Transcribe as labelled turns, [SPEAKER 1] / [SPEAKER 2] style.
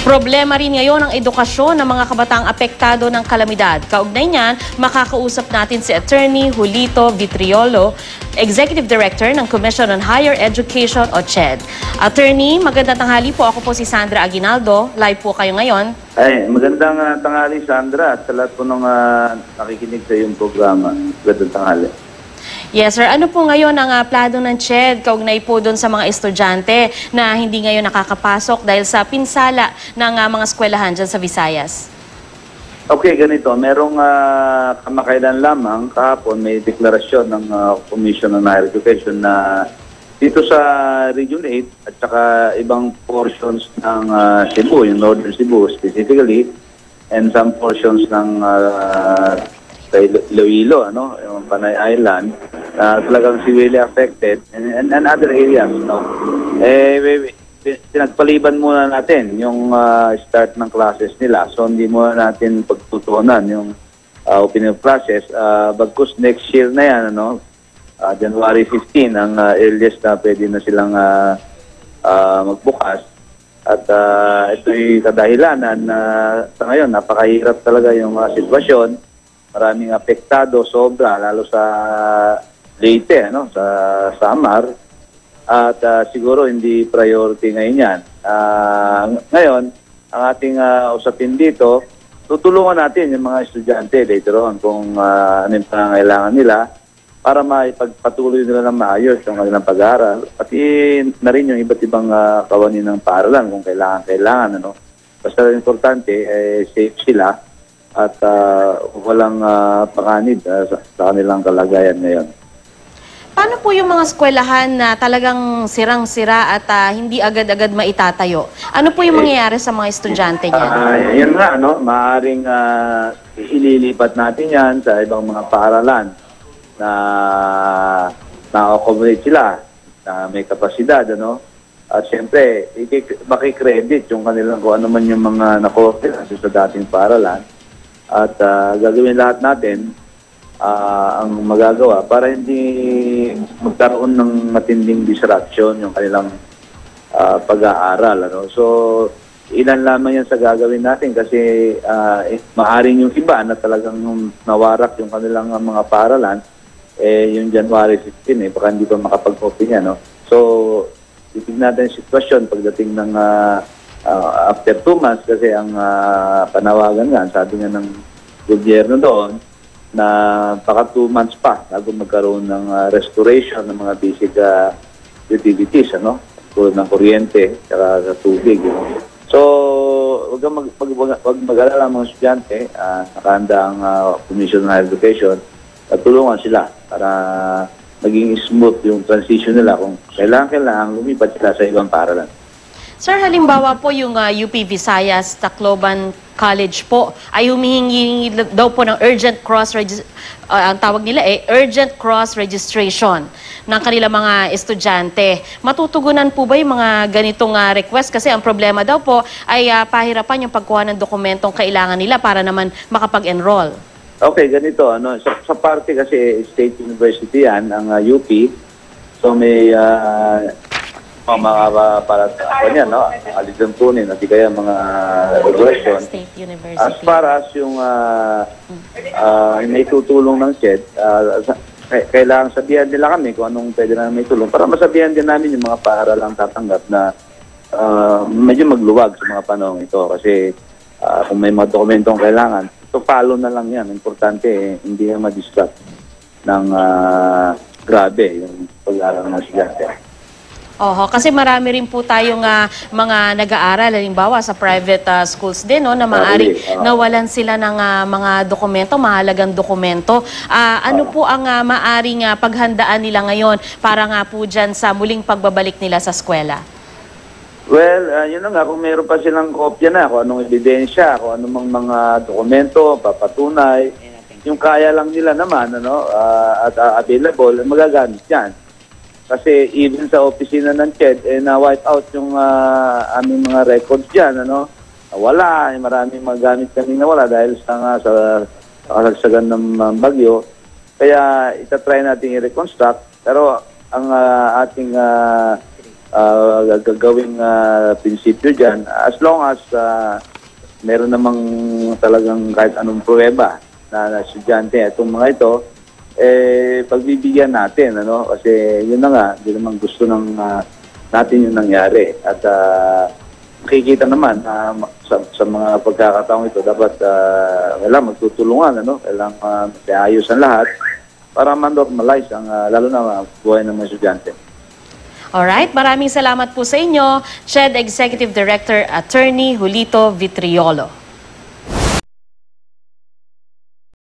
[SPEAKER 1] Problema rin ngayon ang edukasyon ng mga kabataang apektado ng kalamidad. Kaugnay niyan, makakausap natin si Attorney Julito Vitriolo, Executive Director ng Commission on Higher Education o CHED. Attorney, magandang tanghali po. Ako po si Sandra Aguinaldo. Live po kayo ngayon.
[SPEAKER 2] Ay, magandang tanghali, Sandra, at sa lahat po ng nakikinig sa iyong programa. Magandang tanghali.
[SPEAKER 1] Yes, sir. Ano po ngayon ang plano ng CHED kaugnay po doon sa mga estudyante na hindi ngayon nakakapasok dahil sa pinsala ng mga eskwelahan dyan sa Visayas?
[SPEAKER 2] Okay, ganito. Merong kamakailan lamang, kahapon may deklarasyon ng Commission on Higher Education na dito sa Region 8 at saka ibang portions ng Cebu, yung Northern Cebu specifically, and some portions ng Iloilo, yung Panay Island, talagang severely affected, and other areas, pinagpaliban muna natin yung start ng classes nila. So, hindi muna natin pagtutuunan yung opening process. Bagkus next year na yan, January 15, ang earliest na pwede na silang magbukas. At ito'y kadahilanan na sa ngayon, napakahirap talaga yung sitwasyon. Maraming apektado, sobra, lalo sa Leyte, sa Samar. At siguro hindi priority ngayon yan. Ngayon, ang ating usapin dito, tutulungan natin yung mga estudyante later on kung ano yung pangangailangan nila para maipagpatuloy nila ng maayos yung kanilang pag-aaral. Pati na rin yung iba't ibang kawanin ng paaralan kung kailangan. Basta importante, safe sila at walang panganib sa kanilang kalagayan ngayon.
[SPEAKER 1] Paano po yung mga eskwelahan na talagang sirang-sira at hindi agad-agad maitatayo? Ano po yung mangyayari sa mga estudyante niyan?
[SPEAKER 2] Yan nga, maaaring ililipat natin yan sa ibang mga paaralan na na-accommodate sila, na may kapasidad, At siyempre, makikredit yung kanilang kung ano man yung mga nakuha sa dating paaralan. At gagawin lahat natin ang magagawa para hindi magkaroon ng matinding disruption yung kanilang pag-aaral. So, ilan lamang yan sa gagawin natin kasi maaring yung iba na talagang nawarak yung kanilang mga paaralan, yung January 15, baka hindi pa makapag-open yan. So, titignan natin yung sitwasyon pagdating ng after 2 months kasi ang panawagan nga, sabi nga ng gobyerno doon, na baka 2 months pa bago magkaroon ng restoration ng mga basic utilities, tulad ng kuryente at sa tubig. So, wag mag-alala mga estudyante, nakahanda ang Commission on Higher Education at tulungan sila para maging smooth yung transition nila kung kailangan lumipat sila sa ibang paaralan.
[SPEAKER 1] Sir, halimbawa po yung UP Visayas, Tacloban College po ay humihingi daw po ng urgent ang tawag nila urgent cross registration ng kanilang mga estudyante. Matutugunan po ba yung mga ganitong request? Kasi ang problema daw po ay pahirapan yung pagkuha ng dokumentong kailangan nila para naman makapag-enroll.
[SPEAKER 2] Okay, ganito. Sa parte kasi State University yan, ang UP. So may mga alisampunin at di kaya mga regulation.
[SPEAKER 1] State University.
[SPEAKER 2] As far as yung may tutulong ng CHED, kailangan sabihan nila kami kung anong pwede na may tulong para masabihan din namin yung mga paaralang tatanggap na medyo magluwag sa mga panahon ito kasi kung may mga dokumentong kailangan, ito follow na lang yan. Importante, hindi na ma-distract ng grabe yung pag-aaral ng estudyante.
[SPEAKER 1] Oho, kasi marami rin po tayong mga nag-aaral, halimbawa sa private schools din, na maaaring nawalan sila ng mga dokumento, mahalagang dokumento. Ano po ang maaaring paghandaan nila ngayon para nga po dyan sa muling pagbabalik nila sa eskwela?
[SPEAKER 2] Well, yun na nga, kung mayroon pa silang kopya na, kung anong ebidensya, kung anong mga dokumento, papatunay, yung kaya lang nila naman, at available, magagamit yan. Kasi even sa opisina ng CHED, na-wipe out yung aming mga records dyan, Wala, maraming magamit kami nawala dahil sa kasagsagan ng bagyo. Kaya itatry natin i-reconstruct. Pero ang ating gagawing prinsipyo dyan. As long as meron namang talagang kahit anong pruweba na estudyante itong mga ito, pagbibigyan natin, ano? Kasi yun na nga, hindi naman gusto ng natin yung nangyari. At makikita naman sa mga pagkakataong ito, dapat kailangan magtutulungan, ano? Kailangan ayos ang lahat para ma-normalize ang lalo na buhay ng mga estudyante.
[SPEAKER 1] Alright, maraming salamat po sa inyo, CHED Executive Director Attorney Julito Vitriolo.